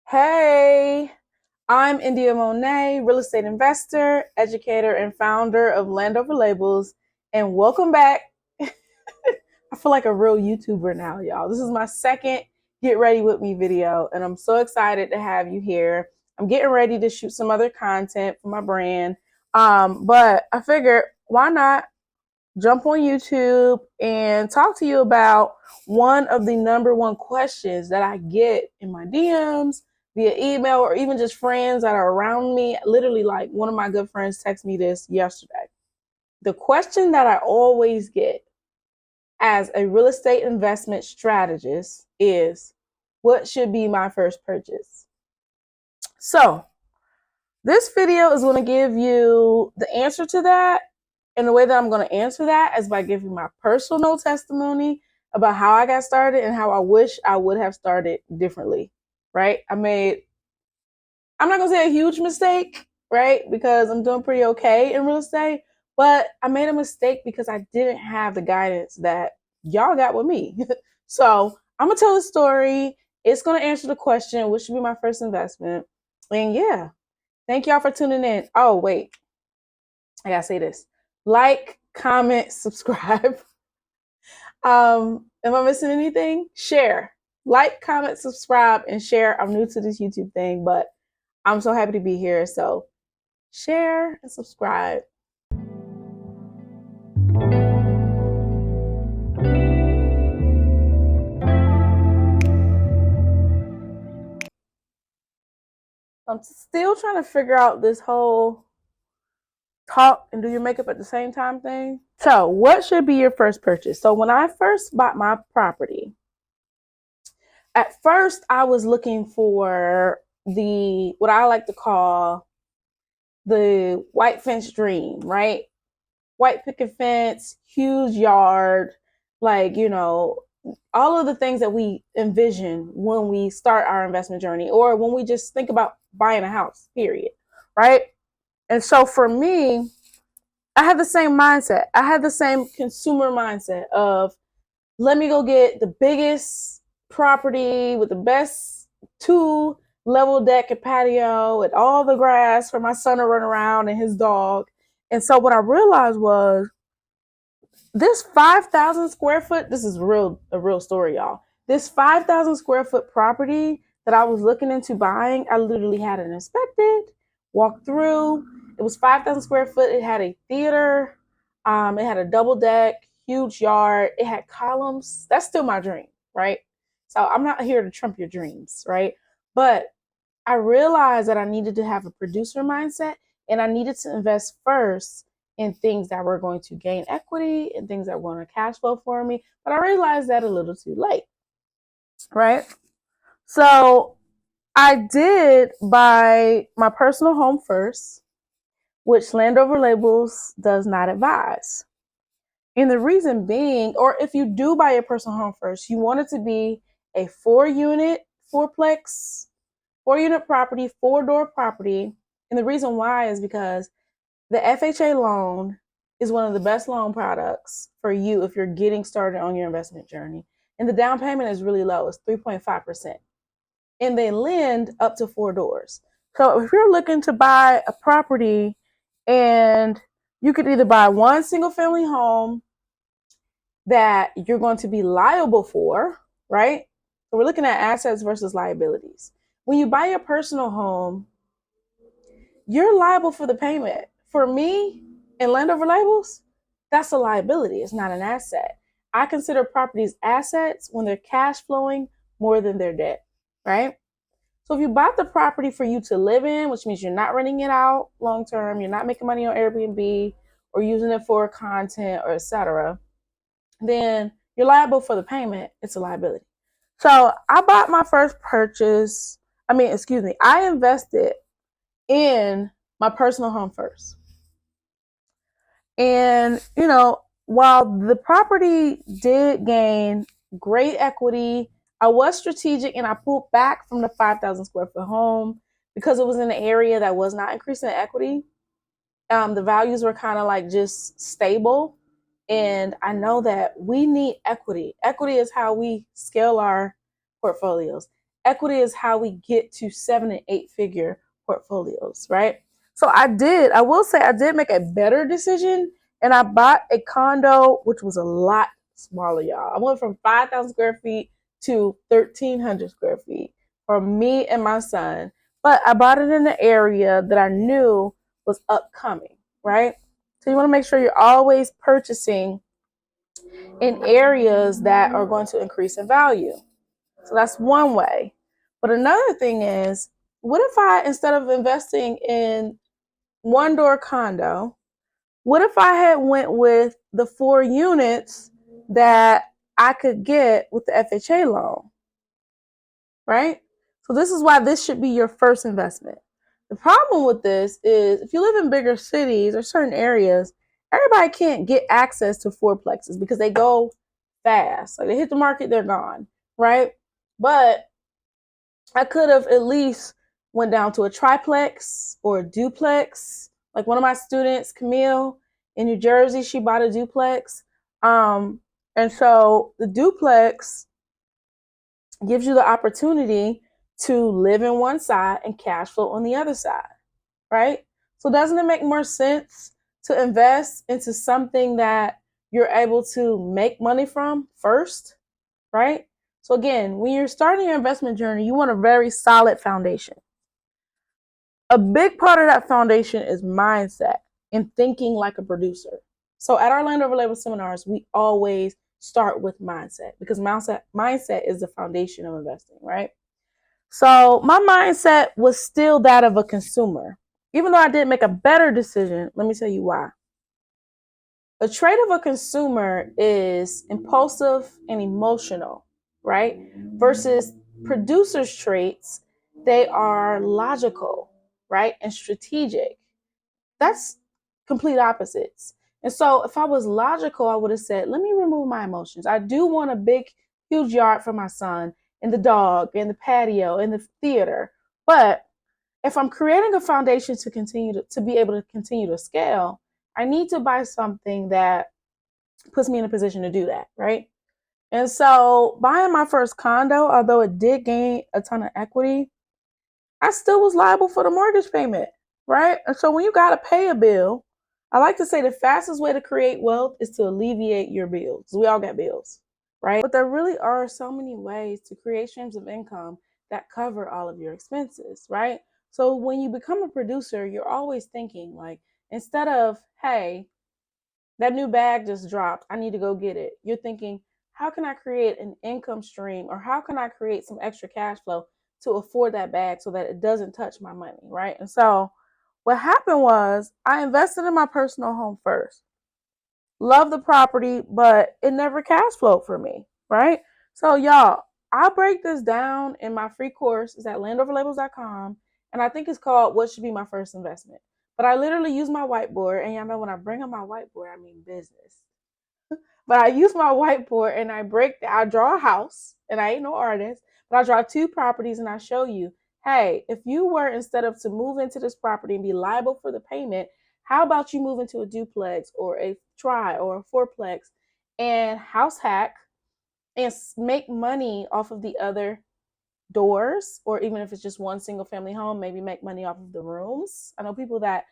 Hey, I'm India Monae, real estate investor, educator, and founder of Landover Labels. And welcome back. I feel like a real YouTuber now, y'all. This is my second Get Ready With Me video, and I'm so excited to have you here. I'm getting ready to shoot some other content for my brand. But I figured, why not jump on YouTube and talk to you about one of the number one questions that I get in my DMs, via email, or even just friends that are around me. Literally, like one of my good friends texted me this yesterday. The question that I always get as a real estate investment strategist is, what should be my first purchase? So this video is going to give you the answer to that. And the way that I'm going to answer that is by giving my personal testimony about how I got started and how I wish I would have started differently, right? I'm not going to say a huge mistake, right? Because I'm doing pretty okay in real estate, but I made a mistake because I didn't have the guidance that y'all got with me. So I'm going to tell the story. It's going to answer the question, which should be my first investment. And yeah, thank y'all for tuning in. Oh, wait, I got to say this. Like, comment, subscribe. Am I missing anything? Share. Like, comment, subscribe, and share. I'm new to this YouTube thing, but I'm so happy to be here. So share and subscribe. I'm still trying to figure out this whole talk and do your makeup at the same time thing. So what should be your first purchase? So when I first bought my property, at first I was looking for what I like to call the white fence dream, right? White picket fence, huge yard, like, all of the things that we envision when we start our investment journey or when we just think about buying a house, period, right? And so for me, I had the same mindset. I had the same consumer mindset of, let me go get the biggest property with the best 2-level deck and patio and all the grass for my son to run around and his dog. And so what I realized was, this 5,000 square foot, this is a real story, y'all. This 5,000 square foot property that I was looking into buying, I literally had it inspected, walked through. It was 5,000 square foot. It had a theater. It had a double deck, huge yard. It had columns. That's still my dream, right? So I'm not here to trump your dreams, right? But I realized that I needed to have a producer mindset, and I needed to invest first in things that were going to gain equity and things that were going to cash flow for me. But I realized that a little too late, right? So I did buy my personal home first, which Landover Labels does not advise. And the reason being, or if you do buy your personal home first, you want it to be a 4-unit, fourplex, 4-unit property, 4-door property. And the reason why is because the FHA loan is one of the best loan products for you if you're getting started on your investment journey. And the down payment is really low. It's 3.5%. And they lend up to 4 doors. So if you're looking to buy a property, and you could either buy one single family home that you're going to be liable for, right? So we're looking at assets versus liabilities. When you buy your personal home, you're liable for the payment. For me and Landover Labels, that's a liability. It's not an asset. I consider properties assets when they're cash flowing more than their debt, right? So if you bought the property for you to live in, which means you're not renting it out long term, you're not making money on Airbnb or using it for content or etc., then you're liable for the payment. It's a liability. So I bought my first purchase. I invested in my personal home first. And, while the property did gain great equity, I was strategic and I pulled back from the 5,000 square foot home because it was in an area that was not increasing equity. The values were kind of like just stable. And I know that we need equity. Equity is how we scale our portfolios. equity is how we get to 7 and 8 figure portfolios, right? So I will say I did make a better decision, and I bought a condo, which was a lot smaller, y'all. I went from 5,000 square feet to 1,300 square feet for me and my son. But I bought it in an area that I knew was upcoming, right? So you want to make sure you're always purchasing in areas that are going to increase in value. So that's one way. But another thing is, what if I, instead of investing in one door condo, what if I had went with the 4 units that I could get with the FHA loan, right? So this is why this should be your first investment. The problem with this is if you live in bigger cities or certain areas, everybody can't get access to fourplexes because they go fast. Like they hit the market, they're gone, right? But I could have at least went down to a triplex or a duplex. Like one of my students, Camille, in New Jersey, she bought a duplex. And so the duplex gives you the opportunity to live in one side and cash flow on the other side, right? So doesn't it make more sense to invest into something that you're able to make money from first, right? So again, when you're starting your investment journey, you want a very solid foundation. A big part of that foundation is mindset and thinking like a producer. So at our Land Over Label seminars, we always start with mindset because mindset is the foundation of investing, right? So my mindset was still that of a consumer. Even though I did make a better decision, let me tell you why. A trait of a consumer is impulsive and emotional, right? Versus producers' traits, they are logical, right? And strategic. That's complete opposites. And so if I was logical, I would have said, let me remove my emotions. I do want a big, huge yard for my son and the dog and the patio and the theater. But if I'm creating a foundation to continue to be able to continue to scale, I need to buy something that puts me in a position to do that, right? And so buying my first condo, although it did gain a ton of equity, I still was liable for the mortgage payment, right? And so when you got to pay a bill, I like to say the fastest way to create wealth is to alleviate your bills. We all got bills, right? But there really are so many ways to create streams of income that cover all of your expenses, right? So when you become a producer, you're always thinking like, instead of, hey, that new bag just dropped, I need to go get it. You're thinking, how can I create an income stream or how can I create some extra cash flow to afford that bag so that it doesn't touch my money, right? And so what happened was I invested in my personal home first. Love the property, but it never cash flowed for me, right? So y'all, I'll break this down in my free course. It's at landoverlabels.com. And I think it's called What Should Be My First Investment. But I literally use my whiteboard. And y'all know when I bring up my whiteboard, I mean business. But I use my whiteboard and I draw a house, and I ain't no artist, but I draw 2 properties and I show you, hey, if you were, instead of to move into this property and be liable for the payment, how about you move into a duplex or a tri or a fourplex and house hack and make money off of the other doors, or even if it's just one single family home, maybe make money off of the rooms. I know people that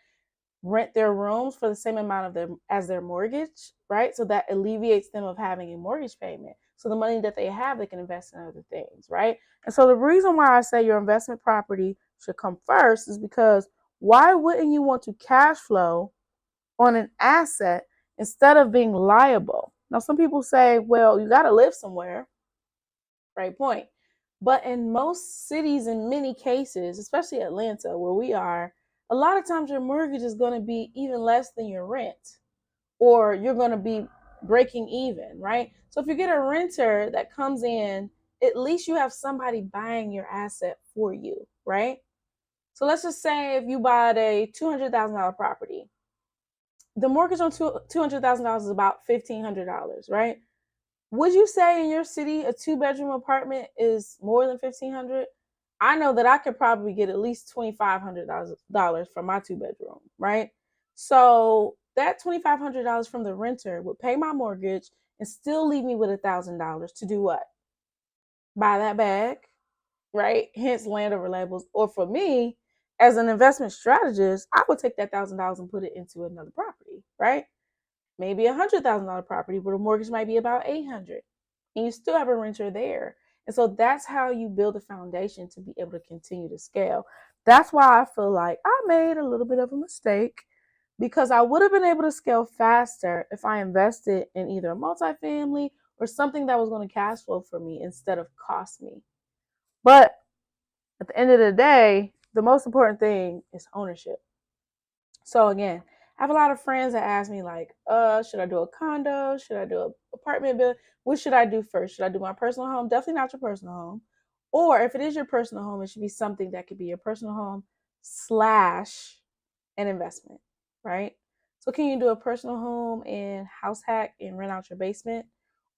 rent their rooms for the same amount of them as their mortgage, right? So that alleviates them of having a mortgage payment. So the money that they have, they can invest in other things, right? And so the reason why I say your investment property should come first is because why wouldn't you want to cash flow on an asset instead of being liable? Now, some people say, well, you got to live somewhere. Great point. But in most cities, in many cases, especially Atlanta, where we are, a lot of times your mortgage is going to be even less than your rent, or you're going to be breaking even, right? So if you get a renter that comes in, at least you have somebody buying your asset for you, right? So let's just say if you bought a $200,000 property, the mortgage on $200,000 is about $1,500, right? Would you say in your city a 2-bedroom apartment is more than $1,500? I know that I could probably get at least $2,500 for my 2-bedroom, right? So that $2,500 from the renter would pay my mortgage and still leave me with $1,000 to do what? Buy that bag right? Hence land over labels. Or for me, as an investment strategist, I would take that $1,000 and put it into another property, right? Maybe $100,000 property where the mortgage might be about 800, and you still have a renter there. And so that's how you build a foundation to be able to continue to scale. That's why I feel like I made a little bit of a mistake, because I would have been able to scale faster if I invested in either a multifamily or something that was going to cash flow for me instead of cost me. But at the end of the day, the most important thing is ownership. So again, I have a lot of friends that ask me like, should I do a condo? Should I do an apartment building? What should I do first? Should I do my personal home? Definitely not your personal home. Or if it is your personal home, it should be something that could be your personal home slash an investment, right? So can you do a personal home and house hack and rent out your basement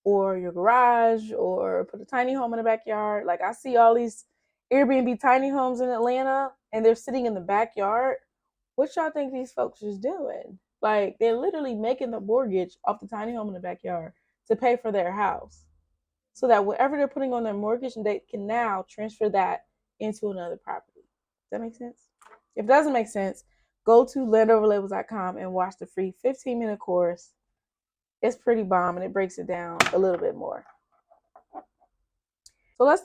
or your garage or put a tiny home in the backyard? Like I see all these Airbnb tiny homes in Atlanta and they're sitting in the backyard. What y'all think these folks is doing? Like they're literally making the mortgage off the tiny home in the backyard to pay for their house, so that whatever they're putting on their mortgage, they can now transfer that into another property. Does that make sense? If it doesn't make sense, go to landoverlabels.com and watch the free 15-minute course. It's pretty bomb and it breaks it down a little bit more. So let's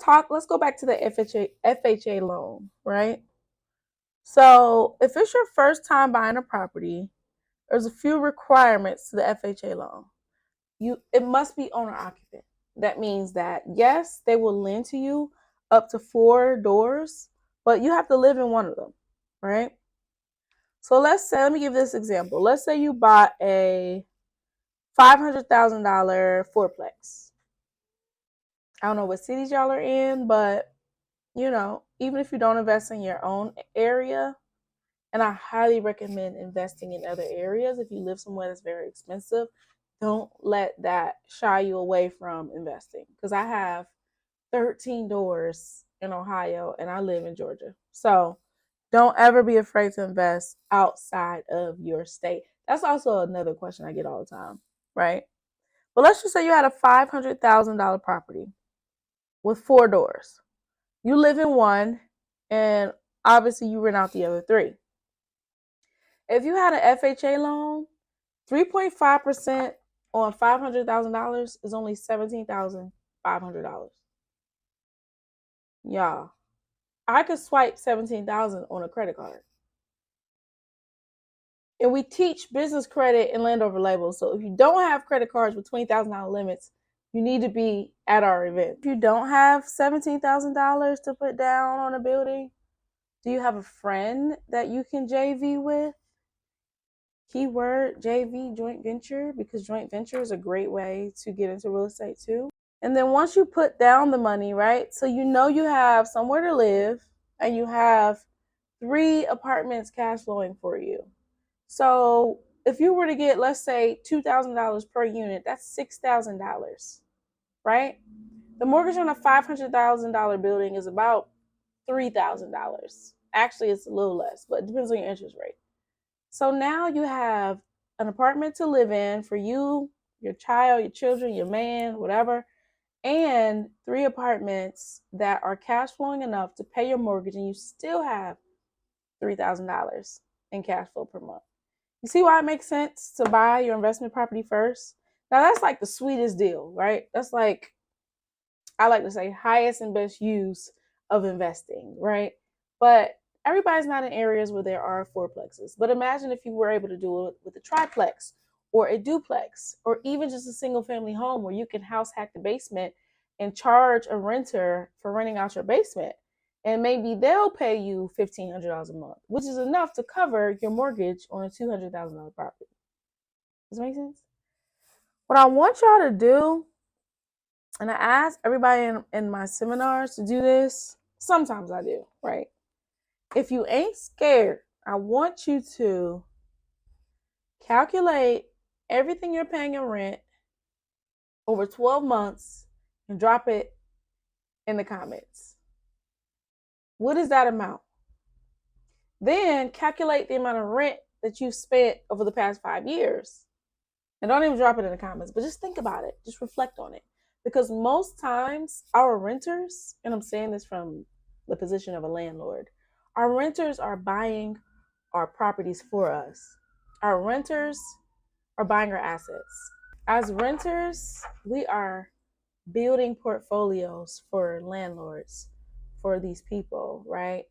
go back to the FHA loan, right? So if it's your first time buying a property, there's a few requirements to the FHA loan. It must be owner occupant. That means that yes, they will lend to you up to 4 doors, but you have to live in one of them, right? So let me give this example. Let's say you bought a $500,000 fourplex. I don't know what cities y'all are in, but even if you don't invest in your own area, and I highly recommend investing in other areas. If you live somewhere that's very expensive, don't let that shy you away from investing. Because I have 13 doors in Ohio and I live in Georgia. So don't ever be afraid to invest outside of your state. That's also another question I get all the time, right? But let's just say you had a $500,000 property with 4 doors. You live in one, and obviously you rent out the other 3. If you had an FHA loan, 3.5% on $500,000 is only $17,500. Y'all, I could swipe $17,000 on a credit card. And we teach business credit and land over labels. So if you don't have credit cards with $20,000 limits, you need to be at our event. If you don't have $17,000 to put down on a building, do you have a friend that you can JV with? Keyword JV, joint venture, because joint venture is a great way to get into real estate too. And then once you put down the money, right? So you have somewhere to live and you have 3 apartments cash flowing for you. So if you were to get, let's say, $2,000 per unit, that's $6,000, right? The mortgage on a $500,000 building is about $3,000. Actually, it's a little less, but it depends on your interest rate. So now you have an apartment to live in for you, your child, your children, your man, whatever, and 3 apartments that are cash flowing enough to pay your mortgage, and you still have $3,000 in cash flow per month. You see why it makes sense to buy your investment property first? Now that's like the sweetest deal, right? That's like, I like to say, highest and best use of investing, right? But everybody's not in areas where there are fourplexes. But imagine if you were able to do it with a triplex or a duplex, or even just a single family home where you can house hack the basement and charge a renter for renting out your basement. And maybe they'll pay you $1,500 a month, which is enough to cover your mortgage on a $200,000 property. Does that make sense? What I want y'all to do, and I ask everybody in my seminars to do this, sometimes I do, right? If you ain't scared, I want you to calculate everything you're paying in rent over 12 months and drop it in the comments. What is that amount? Then calculate the amount of rent that you've spent over the past 5 years. And don't even drop it in the comments, but just think about it. Just reflect on it. Because most times our renters, and I'm saying this from the position of a landlord. Our renters are buying our properties for us. Our renters are buying our assets. As renters, we are building portfolios for landlords, for these people, right?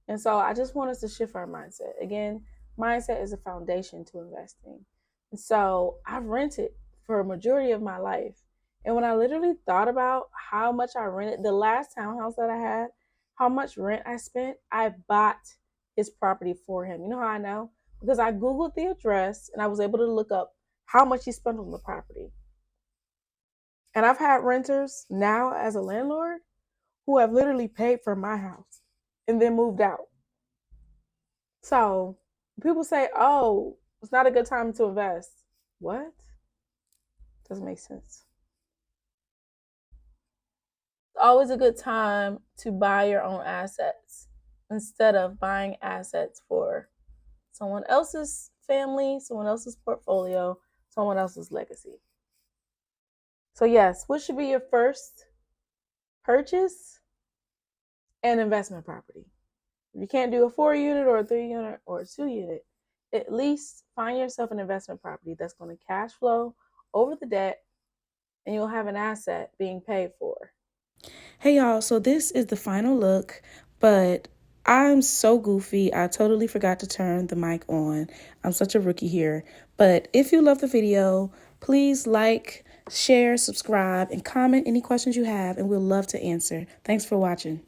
And so I just want us to shift our mindset. Again, mindset is a foundation to investing. And so I've rented for a majority of my life. And when I literally thought about how much I rented, the last townhouse that I had, how much rent I spent, I bought his property for him. You know how I know? Because I Googled the address and I was able to look up how much he spent on the property. And I've had renters now as a landlord who have literally paid for my house and then moved out. So people say, oh, it's not a good time to invest. What? Doesn't make sense. It's always a good time to buy your own assets instead of buying assets for someone else's family, someone else's portfolio, someone else's legacy. So, yes, what should be your first purchase? An investment property. If you can't do a 4-unit or a 3-unit or a 2-unit, at least find yourself an investment property that's going to cash flow over the debt and you'll have an asset being paid for. Hey y'all, so this is the final look, but I'm so goofy. I totally forgot to turn the mic on. I'm such a rookie here. But if you love the video, please like, share, subscribe, and comment any questions you have, and we'll love to answer. Thanks for watching.